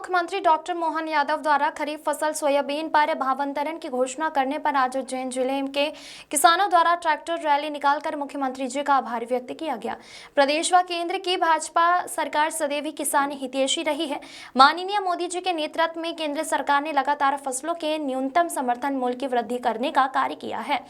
मुख्यमंत्री डॉक्टर मोहन यादव द्वारा खरीफ फसल सोयाबीन पर भावांतरण की घोषणा करने पर आज उज्जैन जिले के किसानों द्वारा ट्रैक्टर रैली निकालकर मुख्यमंत्री जी का आभार व्यक्त किया गया। प्रदेश व केंद्र की भाजपा सरकार सदैव ही किसान हितैषी रही है। माननीय मोदी जी के नेतृत्व में केंद्र सरकार ने लगातार फसलों के न्यूनतम समर्थन मूल्य की वृद्धि करने का कार्य किया है।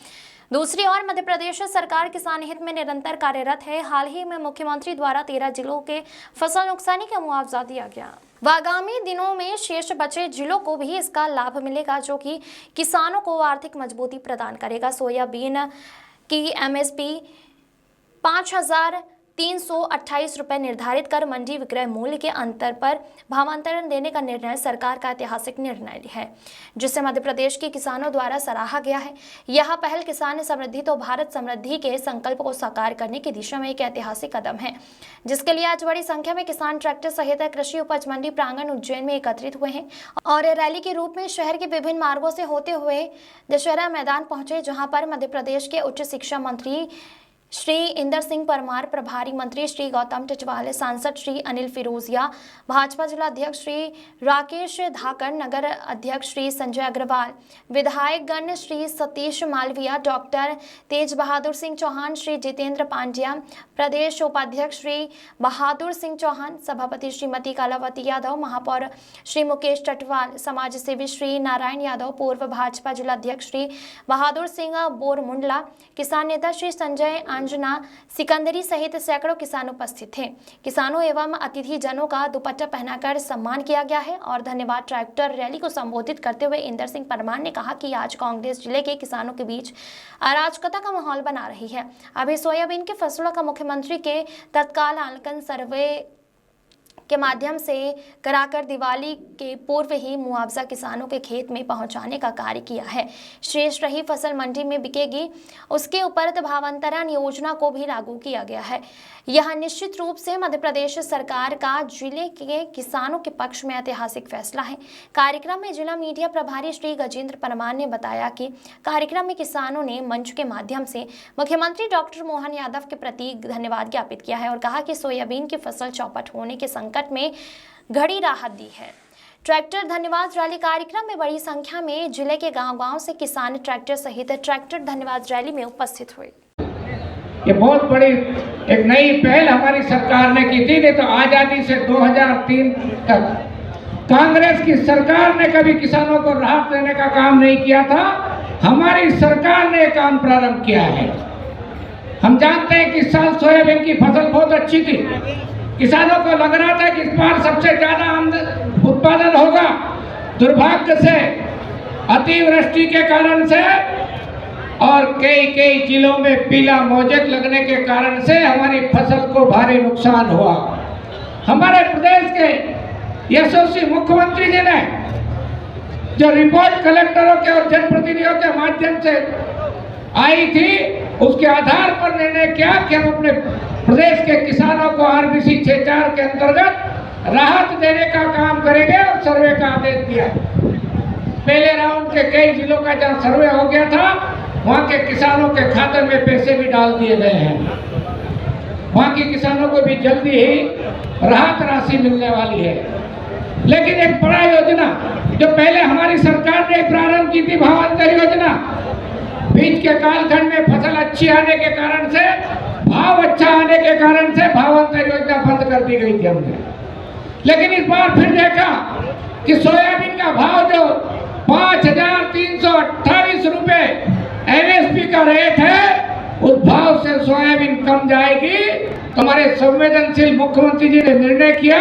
दूसरी ओर मध्य प्रदेश सरकार किसान हित में निरंतर कार्यरत है। हाल ही में मुख्यमंत्री द्वारा 13 जिलों के फसल नुकसानी का मुआवजा दिया गया व आगामी दिनों में शेष बचे जिलों को भी इसका लाभ मिलेगा, जो कि किसानों को आर्थिक मजबूती प्रदान करेगा। सोयाबीन की एमएसपी 5,328 रुपये निर्धारित कर मंडी विक्रय मूल्य के अंतर पर भावांतरण देने का निर्णय सरकार का ऐतिहासिक निर्णय है, जिसे मध्य प्रदेश के किसानों द्वारा सराहा गया है। यह पहल किसान समृद्धि तो भारत समृद्धि के संकल्प को साकार करने की दिशा में एक ऐतिहासिक कदम है, जिसके लिए आज बड़ी संख्या में किसान ट्रैक्टर सहित कृषि उपज मंडी प्रांगण उज्जैन में एकत्रित हुए हैं और रैली के रूप में शहर के विभिन्न मार्गों से होते हुए दशहरा मैदान पहुंचे, जहां पर मध्य प्रदेश के उच्च शिक्षा मंत्री श्री इंदर सिंह परमार, प्रभारी मंत्री श्री गौतम टिटवाल, सांसद श्री अनिल फिरोजिया, भाजपा जिला अध्यक्ष श्री राकेश धाकर, नगर अध्यक्ष श्री संजय अग्रवाल, विधायकगण श्री सतीश मालविया, डॉक्टर तेज बहादुर सिंह चौहान, श्री जितेंद्र पांड्या, प्रदेश उपाध्यक्ष श्री बहादुर सिंह चौहान, सभापति श्रीमती कलावती यादव, महापौर श्री मुकेश टटवाल, समाज सेवी श्री नारायण यादव, पूर्व भाजपा जिला अध्यक्ष श्री बहादुर सिंह बोरमुंडला, किसान नेता श्री संजय अंजना सिकंदरी सहित सैकड़ों किसान उपस्थित थे। किसानों एवं अतिथि जनों का दुपट्टा पहनाकर सम्मान किया गया है और धन्यवाद। ट्रैक्टर रैली को संबोधित करते हुए इंदर सिंह परमार ने कहा कि आज कांग्रेस जिले के किसानों के बीच अराजकता का माहौल बना रही है। अभी सोयाबीन के फसलों का मुख्यमंत्री के तत्काल आंकलन सर्वे के माध्यम से कराकर दिवाली के पूर्व ही मुआवजा किसानों के खेत में पहुंचाने का कार्य किया है। शेष रही फसल मंडी में बिकेगी, उसके उपरांत भावांतरण योजना को भी लागू किया गया है। यह निश्चित रूप से मध्य प्रदेश सरकार का जिले के किसानों के पक्ष में ऐतिहासिक फैसला है। कार्यक्रम में जिला मीडिया प्रभारी श्री गजेंद्र परमार ने बताया कि कार्यक्रम में किसानों ने मंच के माध्यम से मुख्यमंत्री डॉक्टर मोहन यादव के प्रति धन्यवाद ज्ञापित किया है और कहा कि सोयाबीन की फसल चौपट होने के संकट में घड़ी राहत दी है। ट्रैक्टर धन्यवाद रैली कार्यक्रम में बड़ी संख्या में जिले के गांव-गांव से किसान ट्रैक्टर सहित ट्रैक्टर धन्यवाद रैली में उपस्थित हुए। ये बहुत बड़ी एक नई पहल हमारी सरकार ने की थी। नहीं तो आजादी से 2003 तक कांग्रेस की सरकार ने कभी किसानों को राहत देने का काम नहीं किया था। हमारी सरकार ने काम प्रारंभ किया है। हम जानते हैं कि इस साल सोयाबीन की फसल बहुत अच्छी थी। किसानों को लग रहा था कि इस बार सबसे ज्यादा उत्पादन होगा। दुर्भाग्य से अतिवृष्टि के कारण से और कई जिलों में पीला मोजेक लगने के कारण से हमारी फसल को भारी नुकसान हुआ। हमारे प्रदेश के यशस्वी मुख्यमंत्री जी ने जो रिपोर्ट कलेक्टरों के और जनप्रतिनिधियों के माध्यम से आई थी, उसके आधार पर निर्णय किया कि हम अपने प्रदेश के किसानों को आरबीसी 64 के अंतर्गत राहत देने का काम करेंगे और सर्वे का आदेश दिया। पहले राउंड के कई जिलों का जहाँ सर्वे हो गया था, वहाँ के किसानों के खाते में पैसे भी डाल दिए गए हैं। वहाँ के किसानों को भी जल्दी ही राहत राशि मिलने वाली है। लेकिन एक बड़ा योजना जो पहले हमारी सरकार ने प्रारंभ की थी, भावांतर योजना, बीच के कालखंड में फसल अच्छी आने के कारण से, भाव अच्छा आने के कारण से भावांतर योजना बंद कर दी गई थी हमने। लेकिन इस बार फिर देखा कि सोयाबीन का भाव जो 5,328 रुपए एमएसपी का रेट है, उस भाव से सोयाबीन कम जाएगी। तो हमारे संवेदनशील मुख्यमंत्री जी ने निर्णय किया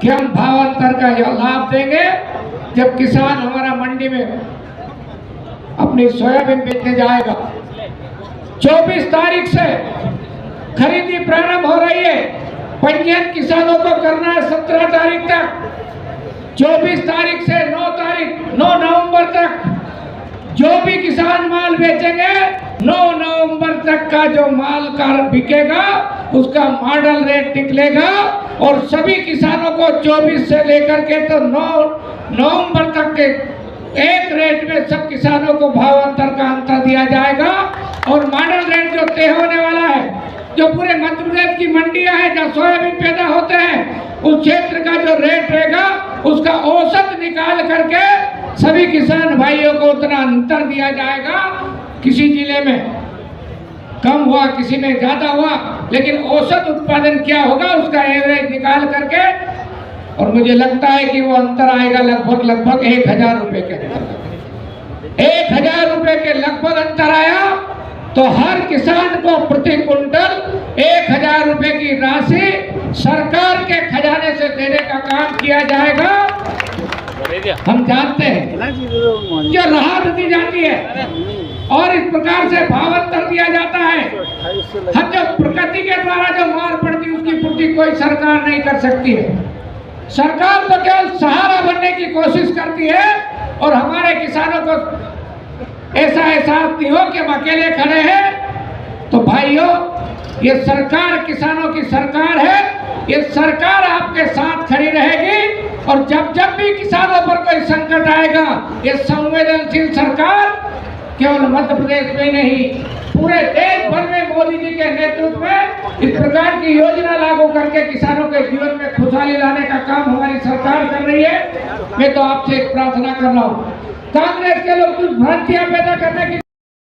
कि हम भावांतर का लाभ देंगे। जब किसान हमारा मंडी में अपनी सोयाबीन बेचने जाएगा, 24 तारीख से खरीदी प्रारंभ हो रही है। पंजीयन किसानों को करना है 17 तारीख तक। 24 तारीख से 9 नवंबर तक जो भी किसान माल बेचेंगे, 9 नवंबर तक का जो माल का बिकेगा उसका मॉडल रेट निकलेगा और सभी किसानों को 24 से लेकर के तो 9 नवंबर तक के एक रेट में सब किसानों को भावांतर का अंतर दिया जाएगा। और मॉडल रेट जो तय होने वाला है, जो पूरे मध्य प्रदेश की मंडियां हैं जहाँ सोयाबीन पैदा होते हैं, उस क्षेत्र का जो रेट रहेगा उसका औसत निकाल करके सभी किसान भाइयों को उतना अंतर दिया जाएगा। किसी जिले में कम हुआ, किसी में ज्यादा हुआ, लेकिन औसत उत्पादन क्या होगा उसका एवरेज निकाल करके, और मुझे लगता है कि वो अंतर आएगा लगभग 1000 रुपए के अंतर। 1000 रुपए के लगभग अंतर आया तो हर किसान को प्रति कुंटल 1000 रुपए की राशि सरकार के खजाने से देने का काम किया जाएगा। हम जानते हैं जो राहत दी जाती है और इस प्रकार से भावांतर दिया जाता है, हम जो प्रकृति के द्वारा जो मार पड़ती है उसकी पूर्ति कोई सरकार नहीं कर सकती है। सरकार तो केवल सहारा बनने की कोशिश करती है और हमारे किसानों को ऐसा एहसास नहीं हो कि हम अकेले खड़े हैं। तो भाइयों, ये सरकार किसानों की सरकार है, ये सरकार आपके साथ खड़ी रहेगी और जब जब भी किसानों पर कोई संकट आएगा, ये संवेदनशील सरकार केवल मध्य प्रदेश में नहीं पूरे देश भर में मोदी जी के नेतृत्व में इस प्रकार की योजना लागू करके किसानों के जीवन में खुशहाली लाने का काम हमारी सरकार कर रही है। मैं तो आपसे एक प्रार्थना कर रहा हूँ, कांग्रेस के लोग कुछ भ्रांतियां पैदा करने की